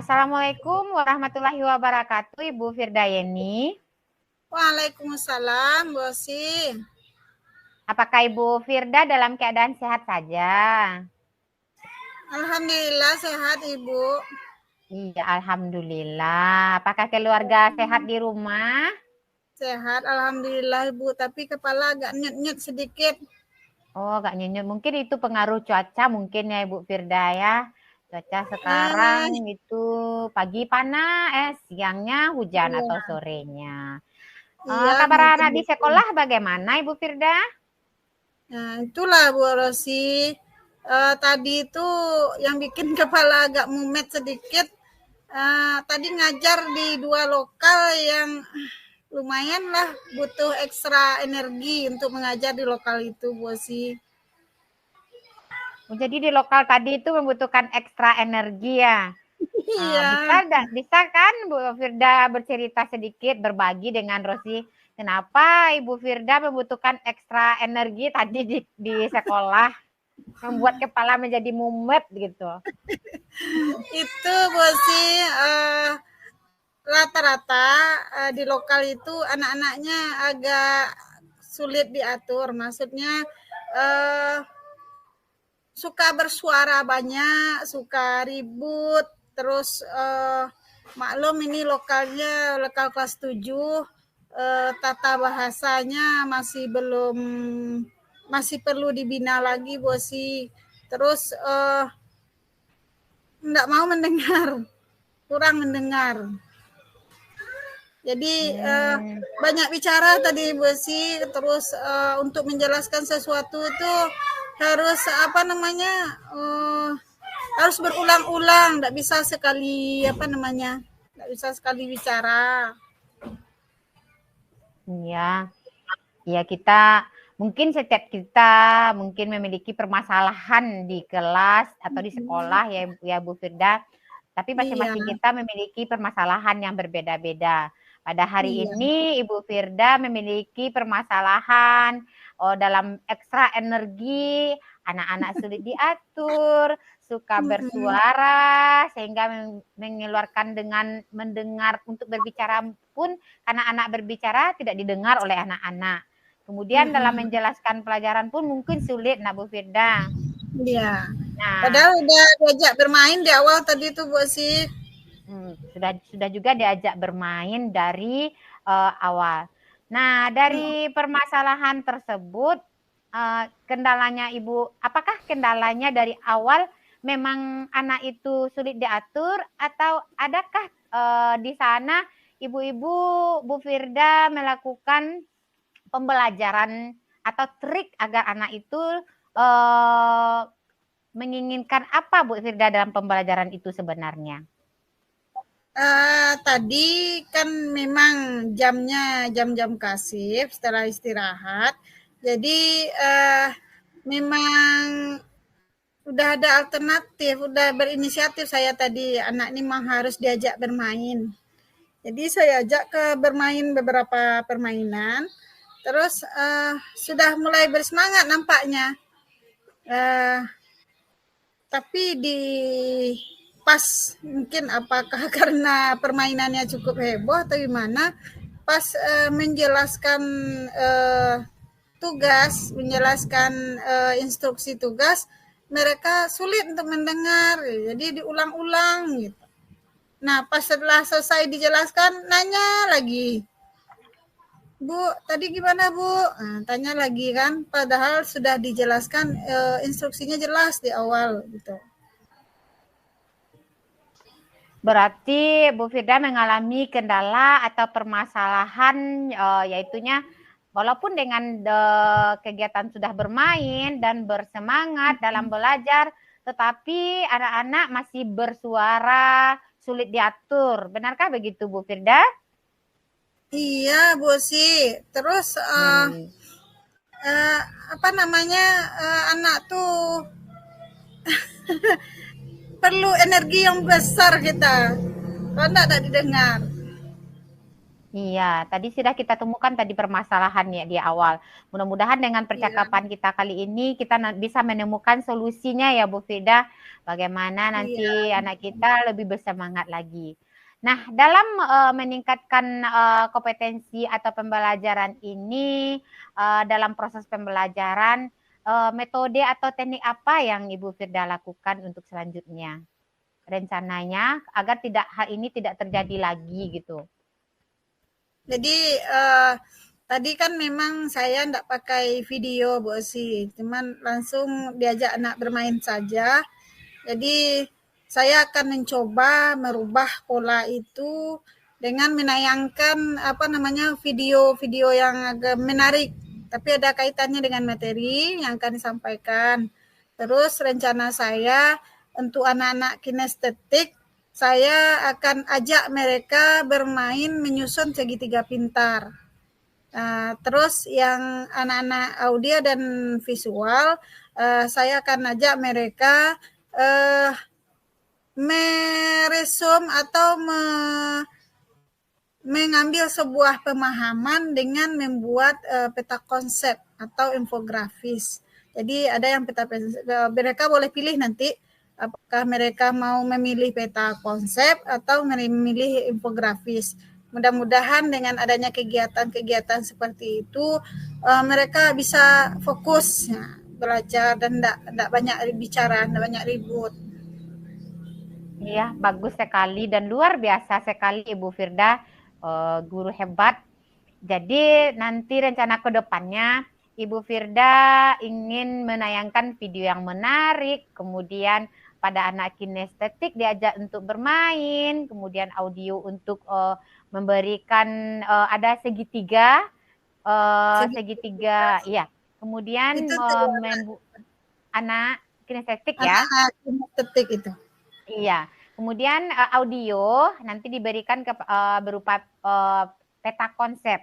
Assalamualaikum warahmatullahi wabarakatuh, Ibu Firdayeni. Waalaikumsalam, Bosi. Apakah Ibu Firda dalam keadaan sehat saja? Alhamdulillah sehat, Ibu. Iya, alhamdulillah. Apakah keluarga sehat di rumah? Sehat, alhamdulillah, Ibu. Tapi kepala agak nyut-nyut sedikit. Oh, agak nyenyut. Mungkin itu pengaruh cuaca mungkin ya, Ibu Firda ya. Cuaca sekarang Eh, itu pagi panas, siangnya hujan atau iya, sorenya. iya, Kabar mungkin anak di betul. sekolah bagaimana, Ibu Firda? Nah, itulah Bu Rosi. Tadi itu yang bikin kepala agak mumet sedikit. Tadi ngajar di 2 lokal yang lumayan lah butuh ekstra energi untuk mengajar di lokal itu, Bosi. Jadi di lokal tadi itu membutuhkan ekstra energi ya. Iya. Bisa kan Bu Firda bercerita sedikit berbagi dengan Rosi kenapa Ibu Firda membutuhkan ekstra energi tadi di sekolah membuat kepala menjadi mumet gitu. Itu Bosi, rata-rata di lokal itu anak-anaknya agak sulit diatur. Maksudnya suka bersuara banyak, suka ribut, terus maklum ini lokal kelas 7, tata bahasanya masih perlu dibina lagi, Bosi. Terus enggak mau mendengar, kurang mendengar. Jadi banyak bicara tadi Bosi, terus untuk menjelaskan sesuatu itu harus harus berulang-ulang, tidak bisa sekali tidak bisa sekali bicara. Iya, ya kita mungkin setiap kita mungkin memiliki permasalahan di kelas atau di sekolah ya Bu Firda. Tapi Iya, masing-masing kita memiliki permasalahan yang berbeda-beda. Pada hari iya. ini Ibu Firda memiliki permasalahan dalam ekstra energi, anak-anak sulit diatur, suka bersuara sehingga mengeluarkan dengan mendengar untuk berbicara pun karena anak berbicara tidak didengar oleh anak-anak. Kemudian dalam menjelaskan pelajaran pun mungkin sulit, Nak Bu Firda. Iya. Nah, Padahal udah diajak bermain di awal tadi tuh Bu sih. Sudah juga diajak bermain dari awal. Nah, dari permasalahan tersebut, kendalanya Ibu, apakah kendalanya dari awal memang anak itu sulit diatur atau adakah di sana ibu-ibu Bu Firda melakukan pembelajaran atau trik agar anak itu menginginkan apa Bu Firda dalam pembelajaran itu sebenarnya? Tadi kan memang jamnya jam-jam kasif setelah istirahat. Jadi memang udah ada alternatif, udah berinisiatif saya tadi. Anak ini memang harus diajak bermain. Jadi saya ajak ke bermain beberapa permainan. Terus sudah mulai bersemangat nampaknya. Uh, tapi di pas mungkin apakah karena permainannya cukup heboh atau gimana, pas menjelaskan menjelaskan instruksi tugas, mereka sulit untuk mendengar, jadi diulang-ulang gitu. Nah, pas setelah selesai dijelaskan, nanya lagi, Bu, tadi gimana Bu? Nah, tanya lagi kan, padahal sudah dijelaskan instruksinya jelas di awal gitu. Berarti Bu Firda mengalami kendala atau permasalahan yaitunya walaupun dengan kegiatan sudah bermain dan bersemangat dalam belajar, tetapi anak-anak masih bersuara, sulit diatur. Benarkah begitu Bu Firda? Iya, Bu sih. Terus uh, anak tuh perlu energi yang besar kita. Kalau enggak didengar. Iya, tadi sudah kita temukan tadi permasalahannya di awal. Mudah-mudahan dengan Iya, percakapan kita kali ini kita bisa menemukan solusinya ya Bu Firda, bagaimana iya. nanti anak kita lebih bersemangat lagi. Nah, dalam meningkatkan kompetensi atau pembelajaran ini, dalam proses pembelajaran, metode atau teknik apa yang Ibu Firda lakukan untuk selanjutnya? Rencananya agar hal ini tidak terjadi lagi gitu. Jadi tadi kan memang saya enggak pakai video Bu Osi, cuman langsung diajak anak bermain saja. Jadi saya akan mencoba merubah pola itu dengan menayangkan apa namanya video-video yang agak menarik, tapi ada kaitannya dengan materi yang akan disampaikan. Terus rencana saya untuk anak-anak kinestetik, saya akan ajak mereka bermain menyusun segitiga pintar. Terus yang anak-anak audio dan visual, saya akan ajak mereka meresum atau mengambil sebuah pemahaman dengan membuat peta konsep atau infografis. Jadi ada yang peta konsep, mereka boleh pilih nanti apakah mereka mau memilih peta konsep atau memilih infografis. Mudah-mudahan dengan adanya kegiatan-kegiatan seperti itu mereka bisa fokus ya, belajar dan tidak banyak bicara, tidak banyak ribut. Iya, bagus sekali dan luar biasa sekali Ibu Firda, guru hebat. Jadi nanti rencana ke depannya Ibu Firda ingin menayangkan video yang menarik, kemudian pada anak kinestetik diajak untuk bermain, kemudian audio untuk memberikan ada segitiga, segitiga, iya. Kemudian Itu tuh anak kinestetik ya. anak-anak kinestetik itu. Iya, kemudian audio nanti diberikan berupa peta konsep.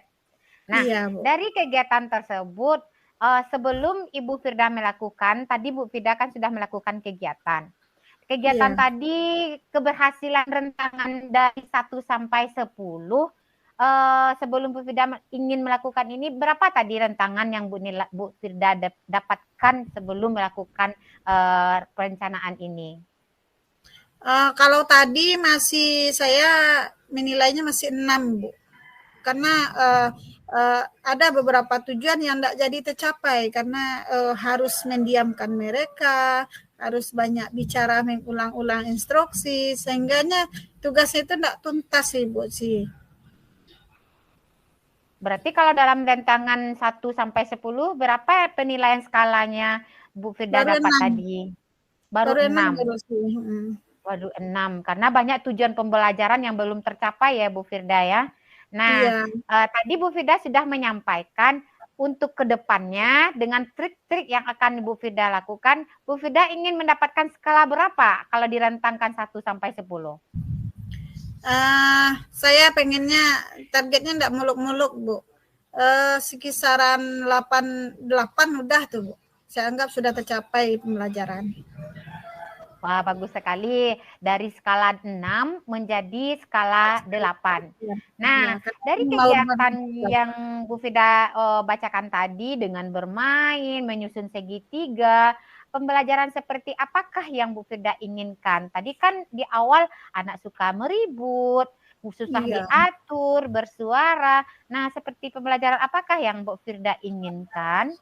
Nah, Iya, Bu. dari kegiatan tersebut, sebelum Ibu Firda melakukan, tadi Bu Firda kan sudah melakukan kegiatan. Kegiatan Iya. tadi keberhasilan rentangan dari 1 sampai 10, sebelum Bu Firda ingin melakukan ini, berapa tadi rentangan yang Bu Firda dapatkan sebelum melakukan perencanaan ini? Kalau tadi masih saya menilainya masih 6, Bu. Karena ada beberapa tujuan yang tidak jadi tercapai karena harus mendiamkan mereka, harus banyak bicara mengulang-ulang instruksi, sehingganya tugasnya itu tidak tuntas sih, Bu sih. Berarti kalau dalam rentangan 1 sampai 10, berapa penilaian skalanya Bu Firda Baru dapat 6, tadi? Baru baru 6 6. baru sih. Waduh, 6. Karena banyak tujuan pembelajaran yang belum tercapai ya Bu Firda ya. Nah, Iya, tadi Bu Firda sudah menyampaikan untuk kedepannya dengan trik-trik yang akan Bu Firda lakukan, Bu Firda ingin mendapatkan skala berapa kalau direntangkan 1 sampai 10? Saya pengennya targetnya tidak muluk-muluk, Bu. Sekisaran 8 udah tuh, Bu. Saya anggap sudah tercapai pembelajaran. Wah, bagus sekali. Dari skala 6 menjadi skala 8. Iya, iya, Nah, karena dari mau kegiatan yang Bu Fida bacakan tadi dengan bermain, menyusun segitiga, pembelajaran seperti apakah yang Bu Fida inginkan? Tadi kan di awal anak suka meribut, susah iya. diatur, bersuara. Nah, seperti pembelajaran apakah yang Bu Firda inginkan?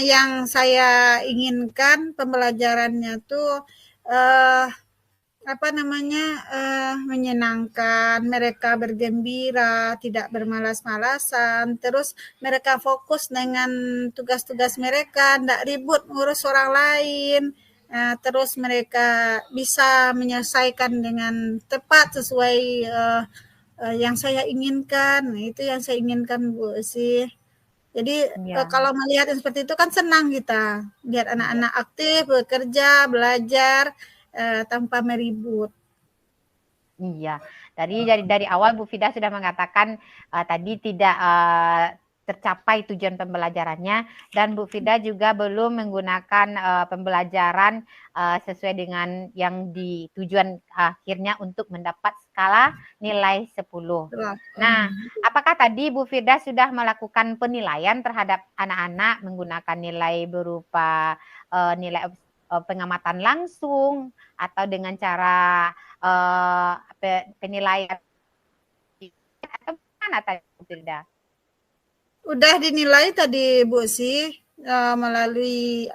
Yang saya inginkan pembelajarannya tuh eh, apa namanya menyenangkan, mereka bergembira, tidak bermalas-malasan, terus mereka fokus dengan tugas-tugas mereka, tidak ribut ngurus orang lain. Terus mereka bisa menyelesaikan dengan tepat sesuai yang saya inginkan. Nah, itu yang saya inginkan Bu sih. Jadi Ya, kalau melihat yang seperti itu kan senang kita, lihat iya. anak-anak aktif, bekerja, belajar, tanpa meribut. Iya, dari awal Bu Fida sudah mengatakan tadi tidak tercapai tujuan pembelajarannya, dan Bu Firda juga belum menggunakan pembelajaran sesuai dengan yang di tujuan akhirnya untuk mendapat skala nilai 10. Nah, apakah tadi Bu Firda sudah melakukan penilaian terhadap anak-anak menggunakan nilai berupa nilai pengamatan langsung atau dengan cara penilaian atau mana tadi Bu Firda? Udah dinilai tadi Bu sih melalui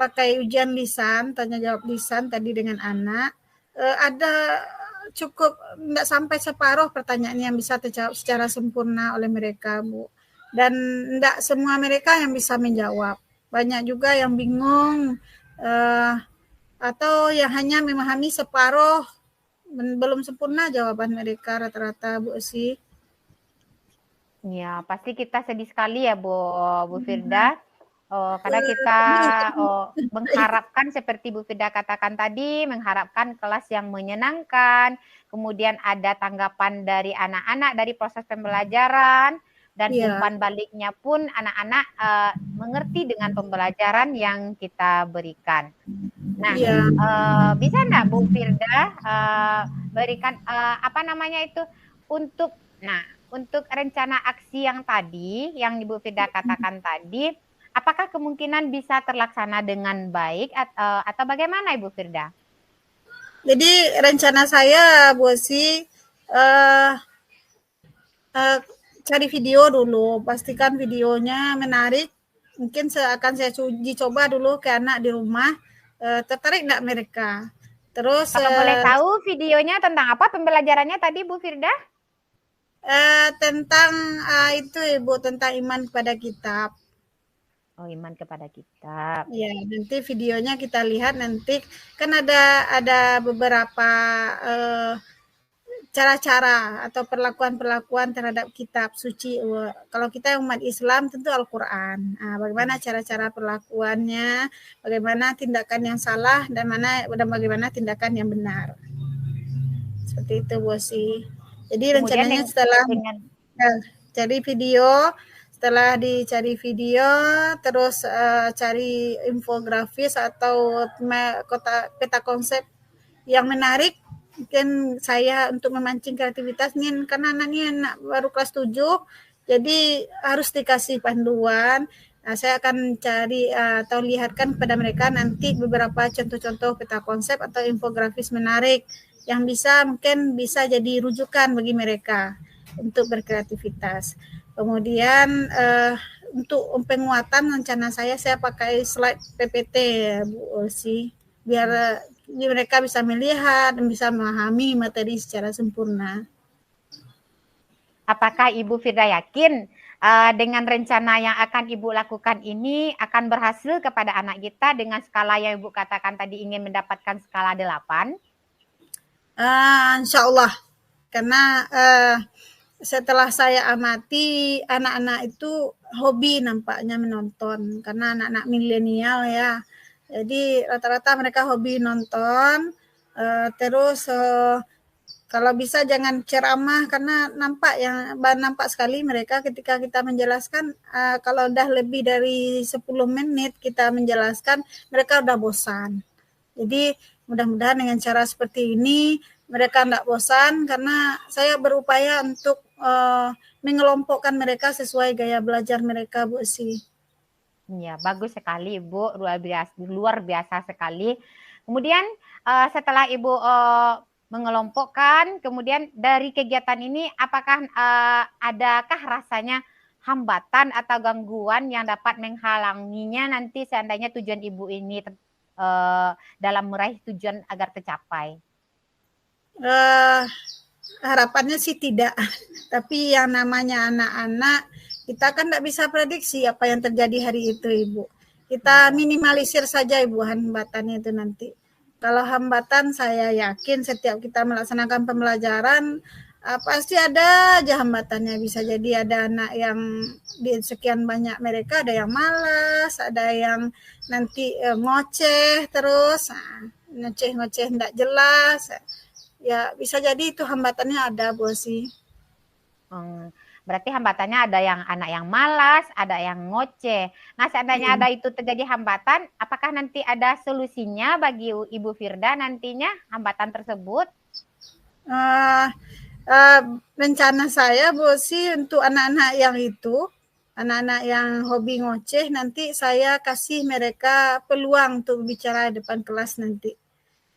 pakai ujian lisan, tanya jawab lisan tadi dengan anak. Ada cukup nggak sampai separuh pertanyaan yang bisa terjawab secara sempurna oleh mereka, Bu. Dan nggak semua mereka yang bisa menjawab. Banyak juga yang bingung atau yang hanya memahami separuh, belum sempurna jawaban mereka rata-rata, Bu sih. Ya, pasti kita sedih sekali ya Bu Firda. Karena kita mengharapkan seperti Bu Firda katakan tadi, mengharapkan kelas yang menyenangkan, kemudian ada tanggapan dari anak-anak dari proses pembelajaran, dan umpan baliknya pun anak-anak mengerti dengan pembelajaran yang kita berikan. Nah, bisa enggak Bu Firda berikan untuk rencana aksi yang tadi, yang Ibu Firda katakan tadi, apakah kemungkinan bisa terlaksana dengan baik atau bagaimana Ibu Firda? Jadi rencana saya, Bu Osi, cari video dulu, pastikan videonya menarik. Mungkin akan saya uji coba dulu ke anak di rumah, tertarik enggak mereka. Terus kalau boleh tahu videonya tentang apa pembelajarannya tadi Bu Firda? Tentang itu Ibu, tentang iman kepada kitab. Oh, iman kepada kitab. Ya, nanti videonya kita lihat nanti. Kan ada beberapa cara-cara atau perlakuan-perlakuan terhadap kitab suci. Kalau kita umat Islam tentu Al-Quran. Bagaimana cara-cara perlakuannya, bagaimana tindakan yang salah, dan bagaimana tindakan yang benar. Seperti itu, Bosi. Jadi kemudian rencananya setelah cari video, setelah dicari video, terus cari infografis atau peta konsep yang menarik, mungkin saya untuk memancing kreativitas nih, karena anak baru kelas 7, jadi harus dikasih panduan. Saya akan cari atau lihatkan kepada mereka nanti beberapa contoh-contoh peta konsep atau infografis menarik yang mungkin bisa jadi rujukan bagi mereka untuk berkreativitas. Kemudian untuk penguatan rencana saya pakai slide PPT Bu Osi, biar mereka bisa melihat dan bisa memahami materi secara sempurna. Apakah Ibu Firda yakin dengan rencana yang akan Ibu lakukan ini akan berhasil kepada anak kita dengan skala yang Ibu katakan tadi ingin mendapatkan skala 8? Insya Allah, karena setelah saya amati anak-anak itu hobi nampaknya menonton, karena anak-anak milenial ya, jadi rata-rata mereka hobi nonton. Terus kalau bisa jangan ceramah, karena nampak sekali mereka ketika kita menjelaskan, kalau udah lebih dari 10 menit kita menjelaskan, mereka udah bosan. Jadi mudah-mudahan dengan cara seperti ini mereka tidak bosan, karena saya berupaya untuk mengelompokkan mereka sesuai gaya belajar mereka, Bu Osi. Ya, bagus sekali Ibu, luar biasa sekali. Kemudian setelah Ibu mengelompokkan, kemudian dari kegiatan ini apakah adakah rasanya hambatan atau gangguan yang dapat menghalanginya nanti seandainya tujuan Ibu ini dalam meraih tujuan agar tercapai? Harapannya sih tidak, tapi yang namanya anak-anak, kita kan tidak bisa prediksi apa yang terjadi hari itu, Ibu. Kita minimalisir saja, Ibu, hambatannya itu nanti. Kalau hambatan, saya yakin setiap kita melaksanakan pembelajaran, pasti ada aja hambatannya. Bisa jadi ada anak yang di sekian banyak mereka, ada yang malas, ada yang nanti ngoceh terus, ngoceh-ngoceh tidak jelas. Ya, bisa jadi itu hambatannya ada, Bu Osi. Berarti hambatannya ada yang anak yang malas, ada yang ngoceh. Nah, seandainya ada itu terjadi hambatan, apakah nanti ada solusinya bagi Ibu Firda nantinya hambatan tersebut? Uh, rencana saya Bu sih untuk anak-anak yang hobi ngoceh, nanti saya kasih mereka peluang untuk bicara depan kelas nanti.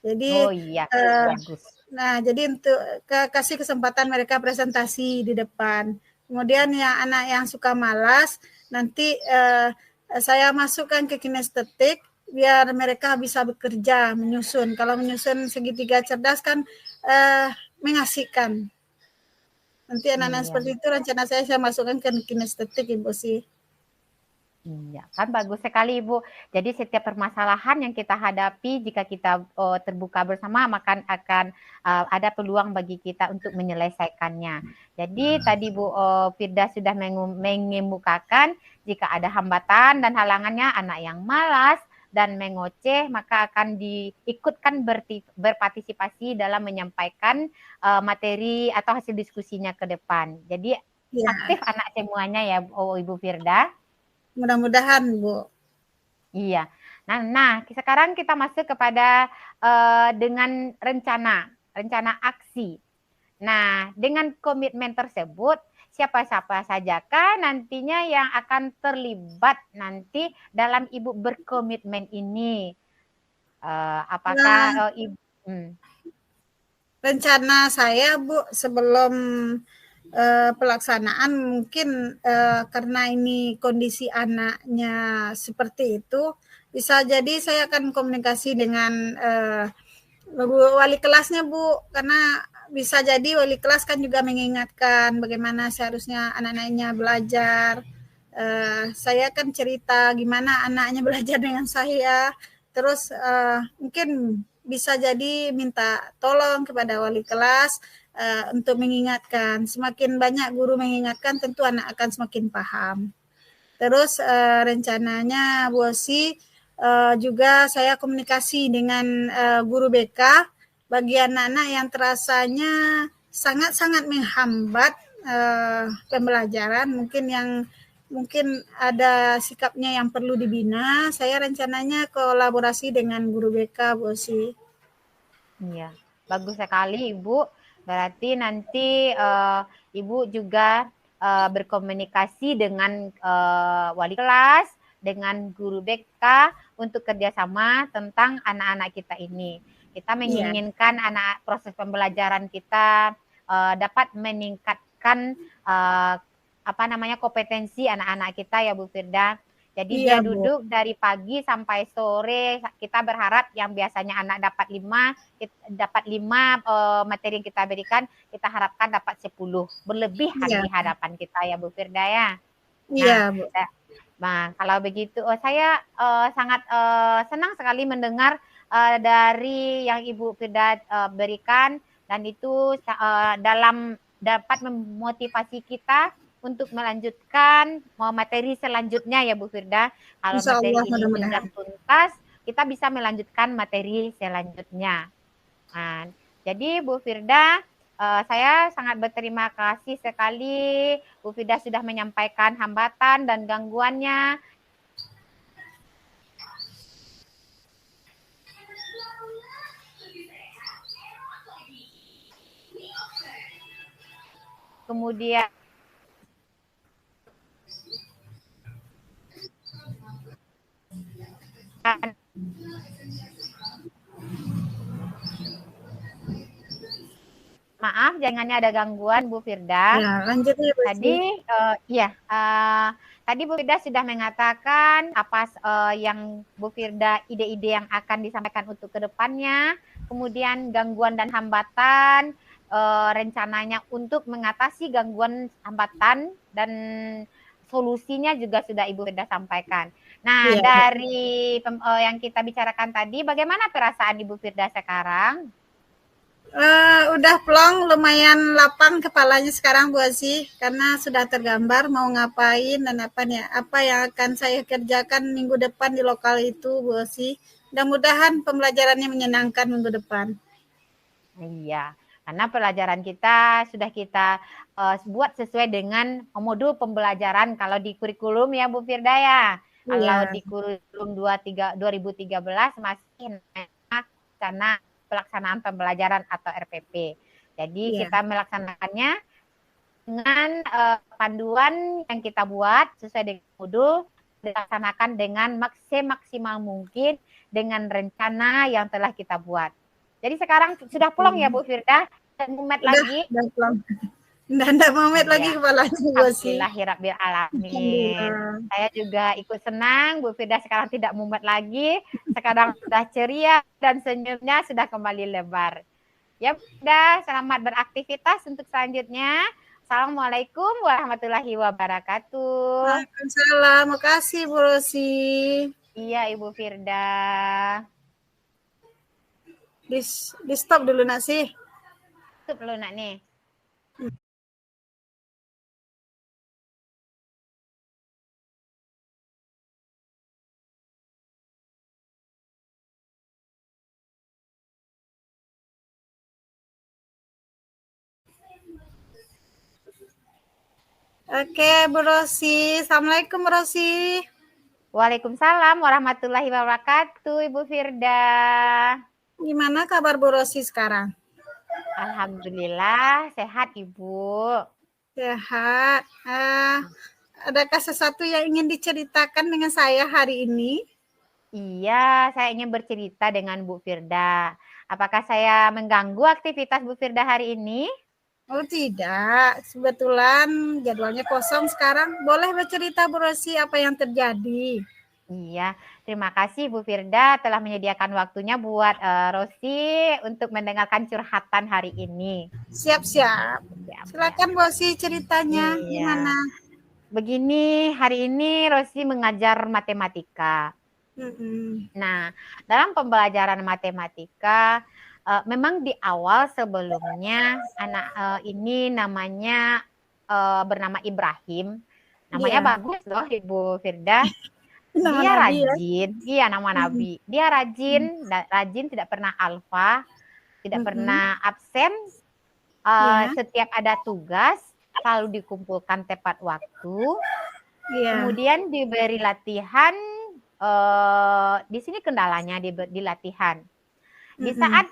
Jadi Oh iya, bagus. Nah, jadi untuk kasih kesempatan mereka presentasi di depan. Kemudian yang anak yang suka malas, nanti saya masukkan ke kinestetik biar mereka bisa bekerja, menyusun. Kalau menyusun segitiga cerdas kan mengasihkan. Nanti anak-anak Iya. seperti itu rencana saya masukkan ke kinestetik, Ibu sih. Iya, kan bagus sekali Ibu. Jadi setiap permasalahan yang kita hadapi, jika kita terbuka bersama, maka akan ada peluang bagi kita untuk menyelesaikannya. Jadi tadi Bu Firda sudah mengemukakan jika ada hambatan dan halangannya anak yang malas dan mengoceh, maka akan diikutkan berpartisipasi dalam menyampaikan materi atau hasil diskusinya ke depan. Jadi Ya, aktif anak semuanya ya Ibu Firda. mudah-mudahan Bu. Iya. Nah, sekarang kita masuk kepada dengan rencana aksi. Nah, dengan komitmen tersebut, siapa-siapa sajakah nantinya yang akan terlibat nanti dalam Ibu berkomitmen ini? Apakah Ibu? Rencana saya Bu sebelum pelaksanaan mungkin karena ini kondisi anaknya seperti itu, bisa jadi saya akan komunikasi dengan wali kelasnya Bu, karena bisa jadi wali kelas kan juga mengingatkan bagaimana seharusnya anak-anaknya belajar. Saya kan cerita gimana anaknya belajar dengan saya, terus mungkin bisa jadi minta tolong kepada wali kelas untuk mengingatkan. Semakin banyak guru mengingatkan, tentu anak akan semakin paham. Terus rencananya Bu Osi juga saya komunikasi dengan guru BK bagi anak-anak yang terasanya sangat-sangat menghambat pembelajaran, mungkin ada sikapnya yang perlu dibina. Saya rencananya kolaborasi dengan guru BK, Bu Osi. Iya, bagus sekali Ibu. Berarti nanti Ibu juga berkomunikasi dengan wali kelas, dengan guru BK untuk kerjasama tentang anak-anak kita ini. Kita menginginkan proses pembelajaran kita dapat meningkatkan kompetensi anak-anak kita ya Bu Firda. Jadi dia duduk dari pagi sampai sore. Kita berharap yang biasanya anak dapat 5 materi yang kita berikan, kita harapkan dapat 10. Berlebihan di hadapan kita ya Bu Firda ya. Iya, Bu. Nah, kalau begitu saya sangat senang sekali mendengar dari yang Ibu Firda berikan, dan itu dalam dapat memotivasi kita untuk melanjutkan materi selanjutnya ya Bu Firda. Kalau materi ini sudah tuntas, kita bisa melanjutkan materi selanjutnya. Nah, jadi Bu Firda, saya sangat berterima kasih sekali Bu Firda sudah menyampaikan hambatan dan gangguannya. Kemudian maaf, jangannya ada gangguan Bu Firda. Ya, lanjut ya, Bu. Tadi Bu Firda sudah mengatakan apa yang Bu Firda ide-ide yang akan disampaikan untuk kedepannya, kemudian gangguan dan hambatan, rencananya untuk mengatasi gangguan hambatan dan solusinya juga sudah Ibu Firda sampaikan. Nah, dari yang kita bicarakan tadi, bagaimana perasaan Ibu Firda sekarang? Udah plong, lumayan lapang kepalanya sekarang Bu Osi, karena sudah tergambar mau ngapain dan apa yang akan saya kerjakan minggu depan di lokal itu Bu Osi. Mudah-mudahan pembelajarannya menyenangkan minggu depan. Iya, Karena pelajaran kita sudah kita buat sesuai dengan modul pembelajaran kalau di kurikulum ya Bu Firda ya. Kalau Iya. di kurikulum 2013 masih karena pelaksanaan pembelajaran atau RPP. Jadi Iya. kita melaksanakannya dengan panduan yang kita buat sesuai dengan modul, dilaksanakan dengan maksimal mungkin dengan rencana yang telah kita buat. Jadi sekarang sudah pulang ya Bu Firda, dan mumet lagi. Udah pulang. Nggak mamet lagi Iya. kepalanya gue sih. Alhamdulillahirabbil alamin. Alhamdulillah. Saya juga ikut senang Bu Firda sekarang tidak mumet lagi, sekarang sudah ceria dan senyumnya sudah kembali lebar. Ya udah, selamat beraktivitas untuk selanjutnya. Assalamualaikum warahmatullahi wabarakatuh. Waalaikumsalam. Makasih Bu Rosi. Iya Ibu Firda. Di stop dulu nak sih. Tutup dulu nak nih. Oke Bu Rosi. Assalamualaikum Bu Rosi. Waalaikumsalam warahmatullahi wabarakatuh Ibu Firda. Gimana kabar Bu Rosi sekarang? Alhamdulillah sehat Ibu. Sehat. Adakah sesuatu yang ingin diceritakan dengan saya hari ini? Iya, saya ingin bercerita dengan Bu Firda. Apakah saya mengganggu aktivitas Bu Firda hari ini? Oh tidak, kebetulan jadwalnya kosong sekarang. Boleh bercerita Bu Rosi apa yang terjadi? Iya, terima kasih Bu Firda telah menyediakan waktunya buat Rosi untuk mendengarkan curhatan hari ini. Siap-siap. Silakan Bu Rosi ceritanya gimana? Begini, hari ini Rosi mengajar matematika. Nah, dalam pembelajaran matematika, memang di awal sebelumnya anak ini namanya bernama Ibrahim. Namanya bagus loh Ibu Firda. Dia rajin, iya nama Nabi. Dia rajin tidak pernah alfa, tidak pernah absen. Setiap ada tugas selalu dikumpulkan tepat waktu. Kemudian diberi latihan. Di sini kendalanya di latihan. Di saat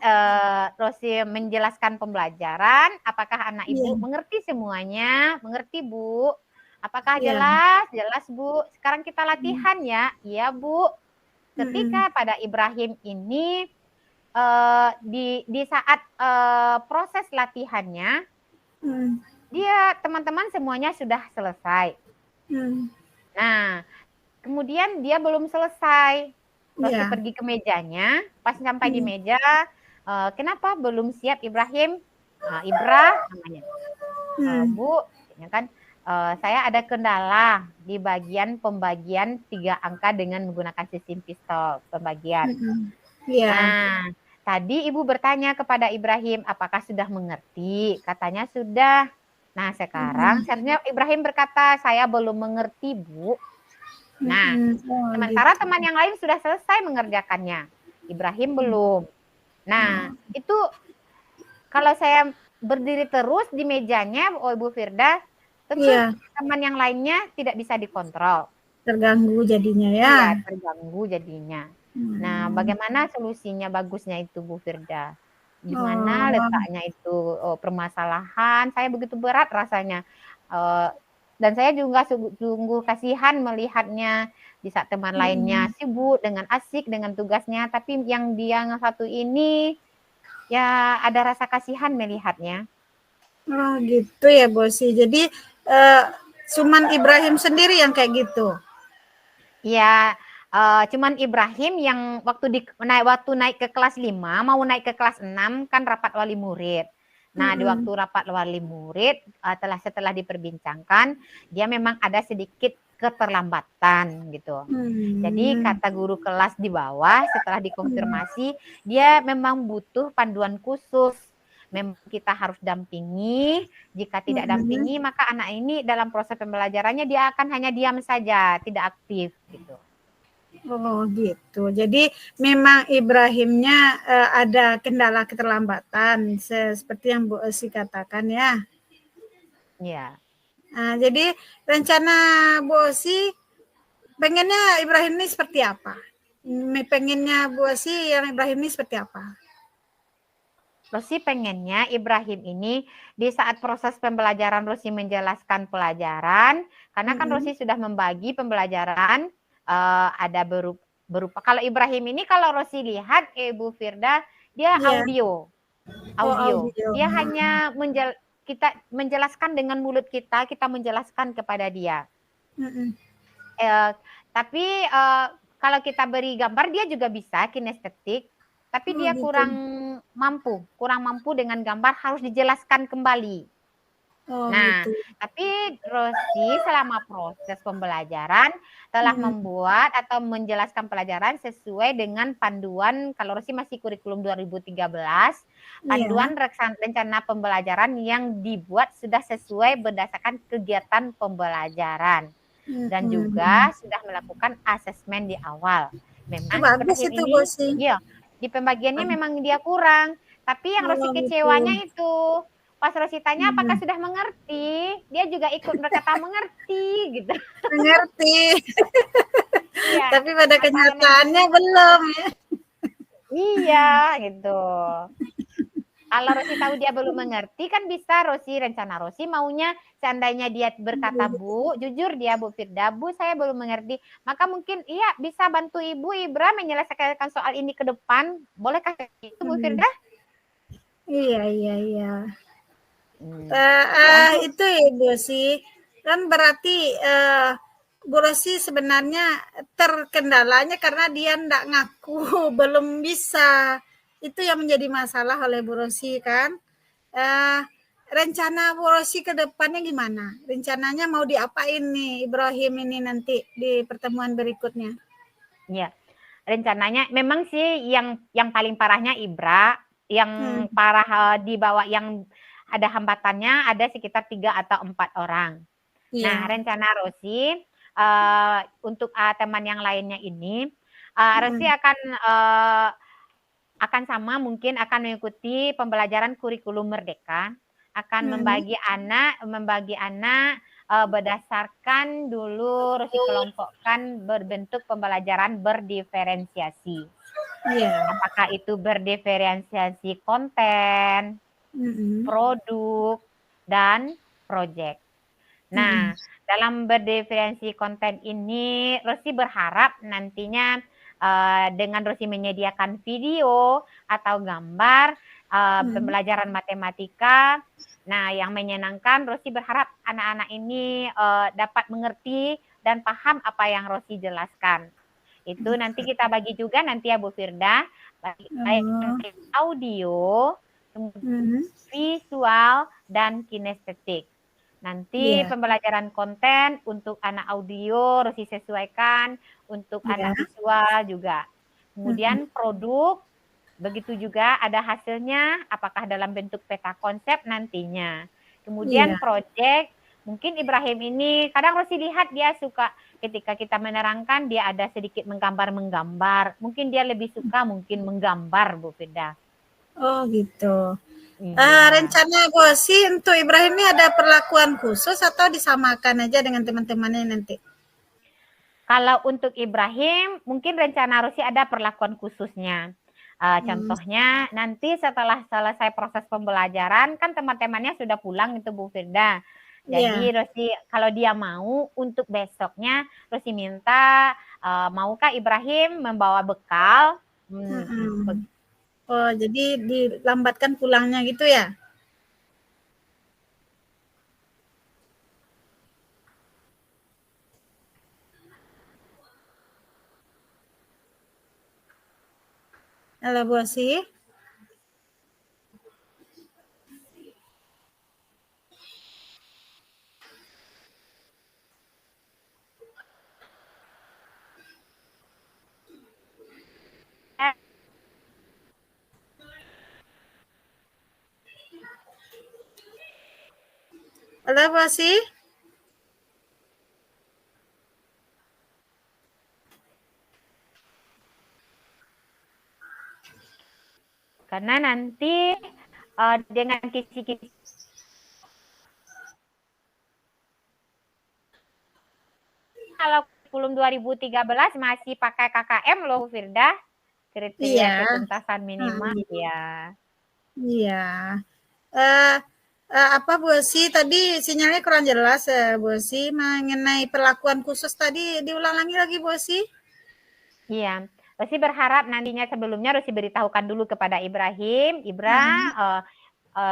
Rosi menjelaskan pembelajaran, apakah anak ibu mengerti semuanya? Mengerti Bu? Apakah jelas? Jelas Bu. Sekarang kita latihan ya. Iya Bu. Ketika pada Ibrahim ini di saat proses latihannya, dia teman-teman semuanya sudah selesai. Nah, kemudian dia belum selesai. Rosi pergi ke mejanya, pas sampai di meja, kenapa belum siap Ibrahim? Ibra namanya. Bu, ya kan? Saya ada kendala di bagian pembagian 3 angka dengan menggunakan sistem pistol pembagian. Nah, tadi Ibu bertanya kepada Ibrahim, apakah sudah mengerti? Katanya sudah. Nah, sekarang seharusnya Ibrahim berkata, saya belum mengerti, Bu. Nah, sementara teman yang lain sudah selesai mengerjakannya. Ibrahim belum. Nah, itu kalau saya berdiri terus di mejanya, Ibu Firda, tentu teman yang lainnya tidak bisa dikontrol. Terganggu jadinya ya. Iya, terganggu jadinya. Nah, bagaimana solusinya bagusnya itu Bu Firda? Di mana letaknya itu permasalahan? Saya begitu berat rasanya. Dan saya juga sungguh kasihan melihatnya di saat teman lainnya sibuk dengan asik dengan tugasnya, tapi yang satu ini ya ada rasa kasihan melihatnya. Oh gitu ya Bosi. Jadi cuman Ibrahim sendiri yang kayak gitu? Iya, cuman Ibrahim yang waktu naik ke kelas 5, mau naik ke kelas 6 kan rapat wali murid. Nah, di waktu rapat wali murid, setelah diperbincangkan, dia memang ada sedikit keterlambatan gitu. Jadi kata guru kelas di bawah setelah dikonfirmasi, dia memang butuh panduan khusus. Memang kita harus dampingi. Jika tidak dampingi, maka anak ini dalam proses pembelajarannya dia akan hanya diam saja, tidak aktif gitu. Oh gitu. Jadi memang Ibrahimnya ada kendala keterlambatan seperti yang Bu Esi katakan ya. Ya. Nah, jadi rencana Bu Esi pengennya Ibrahim ini seperti apa? Pengennya Bu Esi yang Ibrahim ini seperti apa? Rosi pengennya Ibrahim ini di saat proses pembelajaran Rosi menjelaskan pelajaran, karena kan Rosi sudah membagi pembelajaran ada berupa kalau Ibrahim ini kalau Rosi lihat Ibu Firda dia Iya. Oh audio. audio. Dia hanya kita menjelaskan dengan mulut kita, kita menjelaskan kepada dia. Eh, tapi kalau kita beri gambar dia juga bisa kinestetik, tapi Oh dia gitu. kurang mampu dengan gambar harus dijelaskan kembali. Oh Nah, gitu. tapi Rosi selama proses pembelajaran telah membuat atau menjelaskan pelajaran sesuai dengan panduan, kalau Rosi masih kurikulum 2013, Iya. panduan rencana pembelajaran yang dibuat sudah sesuai berdasarkan kegiatan pembelajaran. Dan juga sudah melakukan asesmen di awal. Memang Bagus Ibrahim itu ini, Bu Esi. ya, di pembagiannya memang dia kurang. Tapi yang Rosi Oh gitu. kecewanya itu, pas Rosi tanya apakah sudah mengerti, dia juga ikut berkata mengerti gitu. Mengerti. Iya, Tapi pada anak-anak kenyataannya belum ya. iya gitu. Kalau Rosi tahu dia belum mengerti kan bisa rencana Rosi maunya seandainya dia berkata Bu, jujur dia Bu Firda, Bu saya belum mengerti. Maka mungkin iya bisa bantu Ibu Ibra menyelesaikan soal ini ke depan. Bolehkah itu Bu Firda? Iya iya iya. Untuk Itu ya Bu Rosi. Kan berarti Bu Rosi sebenarnya terkendalanya karena dia ndak ngaku belum bisa. Itu yang menjadi masalah oleh Bu Rosi kan. Eh, rencana Bu Rosi ke depannya gimana? Rencananya mau diapain nih Ibrahim ini nanti di pertemuan berikutnya? ya, rencananya memang sih yang paling parahnya Ibra, yang parah di bawah yang ada hambatannya ada sekitar 3 atau 4 orang. Nah, Iya. rencana Rosi untuk teman yang lainnya ini, Rosi akan sama mungkin akan mengikuti pembelajaran kurikulum merdeka, akan membagi anak berdasarkan dulu Rosi kelompokkan berbentuk pembelajaran berdiferensiasi. Iya. Apakah itu berdiferensiasi konten, produk, dan proyek. Nah, dalam berdiferensi konten ini, Rosi berharap nantinya dengan Rosi menyediakan video atau gambar pembelajaran matematika. Nah, yang menyenangkan, Rosi berharap anak-anak ini dapat mengerti dan paham apa yang Rosi jelaskan. Itu nanti kita bagi juga nanti ya Bu Firda, baik audio, visual, dan kinestetik. Nanti Iya. pembelajaran konten untuk anak audio harus disesuaikan, untuk Iya. anak visual juga. Kemudian produk, begitu juga ada hasilnya, apakah dalam bentuk peta konsep nantinya. Kemudian Iya. proyek, mungkin Ibrahim ini, kadang Rosi lihat dia suka ketika kita menerangkan, dia ada sedikit menggambar-menggambar. Mungkin dia lebih suka mungkin menggambar, Bu Firda. Oh gitu. Iya. Rencana bos sih untuk Ibrahim ini ada perlakuan khusus atau disamakan aja dengan teman-temannya nanti? Kalau untuk Ibrahim, mungkin rencana Rosi ada perlakuan khususnya. Contohnya nanti setelah selesai proses pembelajaran, kan teman-temannya sudah pulang itu Bu Firda. Jadi Iya. Rosi kalau dia mau untuk besoknya, Rosi minta maukah Ibrahim membawa bekal? Oh jadi dilambatkan pulangnya gitu ya? Halo Bu Asih. Halo Bu Asih. Karena nanti dengan kisi-kisi kalau kurikulum 2013 masih pakai KKM loh, Firda. Kriteria Iya. ketuntasan minimal, ya. Iya. Eh, apa Bu Osi tadi sinyalnya kurang jelas Bu Osi mengenai perlakuan khusus tadi diulang lagi Bu Osi. Iya, Rosi berharap nantinya sebelumnya Rosi beritahukan dulu kepada Ibrahim,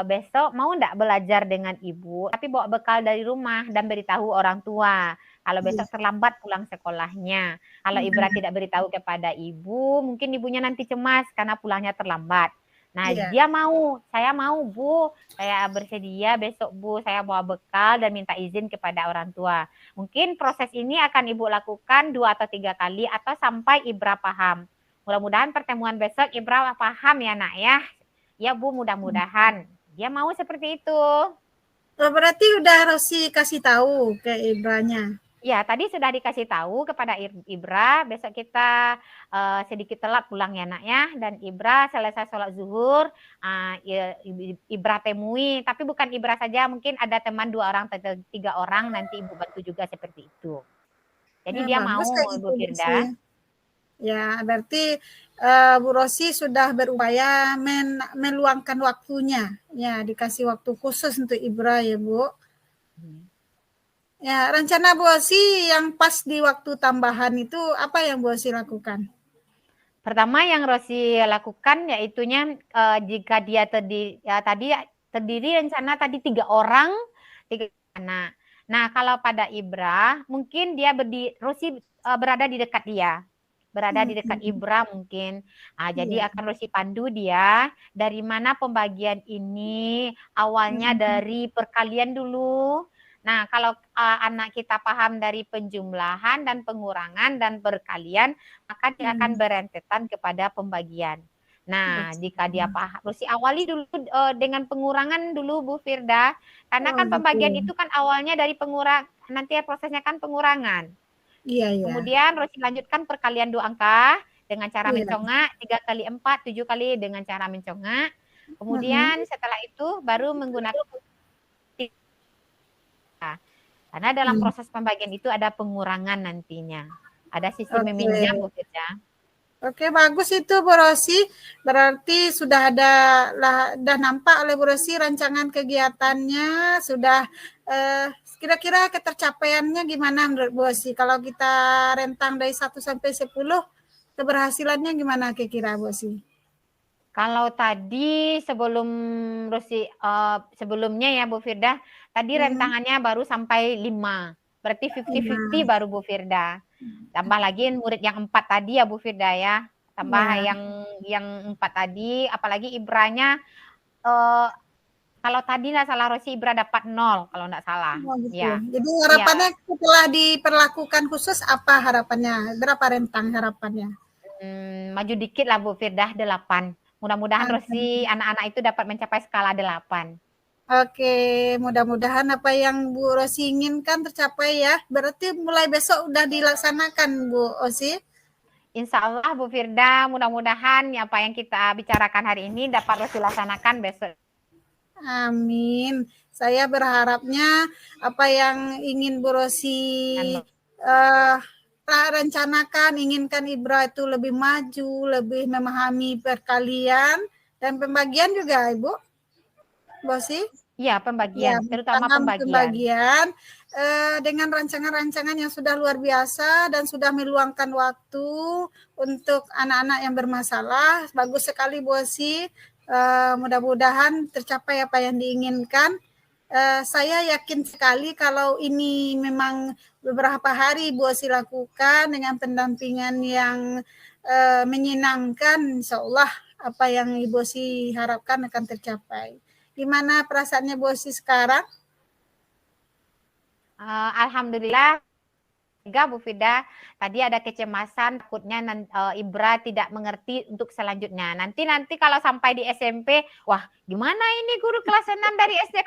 besok mau enggak belajar dengan ibu, tapi bawa bekal dari rumah dan beritahu orang tua. Kalau Iya. besok terlambat pulang sekolahnya. Kalau Ibra tidak beritahu kepada ibu, mungkin ibunya nanti cemas karena pulangnya terlambat. Nah, Iya. dia mau, saya mau Bu, saya bersedia besok Bu, saya bawa bekal dan minta izin kepada orang tua. Mungkin proses ini akan Ibu lakukan 2 atau 3 kali atau sampai Ibra paham. Mudah-mudahan pertemuan besok Ibra paham ya nak ya. Ya Bu, mudah-mudahan. Dia mau seperti itu. Oh, berarti udah Rosi kasih tahu ke Ibranya. Ya, tadi sudah dikasih tahu kepada Ibra, besok kita sedikit telat pulang ya nak ya. Dan Ibra selesai sholat zuhur, Ibra temui. Tapi bukan Ibra saja, mungkin ada teman 2 orang atau 3 orang, nanti Ibu bantu juga seperti itu. Jadi Ya, dia bagus mau, kayak gitu Bu Bu Rosi. Firda. Ya, berarti Bu Rosi sudah berupaya meluangkan waktunya. Ya, dikasih waktu khusus untuk Ibra ya, Bu. Ya, rencana Bu Rosi yang pas di waktu tambahan itu apa yang Bu Rosi lakukan? Pertama yang Rosi lakukan yaitunya jika dia tadi terdiri rencana tadi 3 orang, 3 anak. Nah, kalau pada Ibra, mungkin dia Rosi berada di dekat dia. Berada di dekat Ibra mungkin. Jadi Iya. akan Rosi pandu dia dari mana pembagian ini awalnya dari perkalian dulu. Nah, kalau anak kita paham dari penjumlahan dan pengurangan dan perkalian, maka dia akan berentetan kepada pembagian. Nah, jika dia paham, harus awali dulu dengan pengurangan dulu Bu Firda, karena Oh, kan gitu. pembagian itu kan awalnya dari nanti prosesnya kan pengurangan. Iya, iya. Kemudian Rosi lanjutkan perkalian 2 angka dengan cara Iya. mencongak, 3 kali 4, 7 kali dengan cara mencongak. Kemudian setelah itu baru menggunakan karena dalam proses pembagian itu ada pengurangan nantinya. Ada sisi meminjam Bu Firda. Oke, bagus itu Bu Rosi. Berarti sudah ada sudah nampak oleh Bu Rosi rancangan kegiatannya, sudah kira-kira ketercapaiannya gimana menurut Bu Rosi? Kalau kita rentang dari 1 sampai 10, keberhasilannya gimana kira-kira Bu Rosi? Kalau tadi sebelumnya ya Bu Firda, tadi rentangannya baru sampai 5. Berarti 50-50 baru Bu Firda. Tambah lagi murid yang 4 tadi ya Bu Firda ya. Tambah yang 4 tadi, apalagi Ibranya kalau tadi nggak salah Rosi Ibra dapat 0 kalau nggak salah. Oh, gitu. Ya. Jadi Ya. harapannya setelah diperlakukan khusus apa harapannya? Berapa rentang harapannya? Maju dikit lah Bu Firda, 8. Mudah-mudahan Rosi anak-anak itu dapat mencapai skala 8. Oke, mudah-mudahan apa yang Bu Rosi inginkan tercapai ya. Berarti mulai besok udah dilaksanakan Bu Osi? Insya Allah Bu Firda, mudah-mudahan apa yang kita bicarakan hari ini dapat Rosi laksanakan besok. Amin. Saya berharapnya apa yang ingin Bu Rosi rencanakan, inginkan Ibra itu lebih maju, lebih memahami perkalian dan pembagian juga Ibu. Bu Osi? Iya, pembagian, terutama pembagian dengan rancangan-rancangan yang sudah luar biasa dan sudah meluangkan waktu untuk anak-anak yang bermasalah. Bagus sekali Bu Osi. Mudah-mudahan tercapai apa yang diinginkan. Saya yakin sekali kalau ini memang beberapa hari Bu Osi lakukan dengan pendampingan yang menyenangkan, insya Allah apa yang Ibu Osi harapkan akan tercapai. Gimana perasaannya Bu Osi sekarang? Alhamdulillah Juga Bu Firda, tadi ada kecemasan takutnya Ibra tidak mengerti untuk selanjutnya. Nanti kalau sampai di SMP, wah gimana ini guru kelas 6 dari SD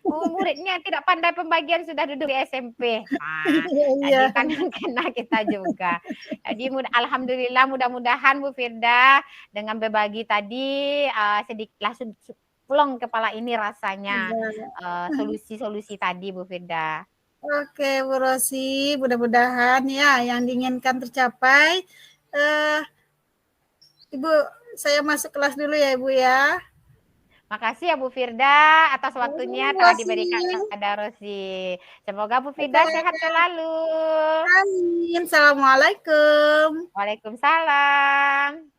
02 muridnya tidak pandai pembagian sudah duduk di SMP. Nah, jadi Iya. kan kena kita juga. Jadi alhamdulillah mudah-mudahan Bu Firda dengan berbagi tadi sedikit langsung plong kepala ini rasanya solusi-solusi tadi Bu Firda. Oke, Bu Rosi, mudah-mudahan ya yang diinginkan tercapai. Ibu, saya masuk kelas dulu ya, Ibu ya. Makasih ya Bu Firda atas waktunya Bu telah Rosi. diberikan kepada Rosi. Semoga Bu Oke. Firda sehat selalu. Amin. Assalamualaikum. Waalaikumsalam.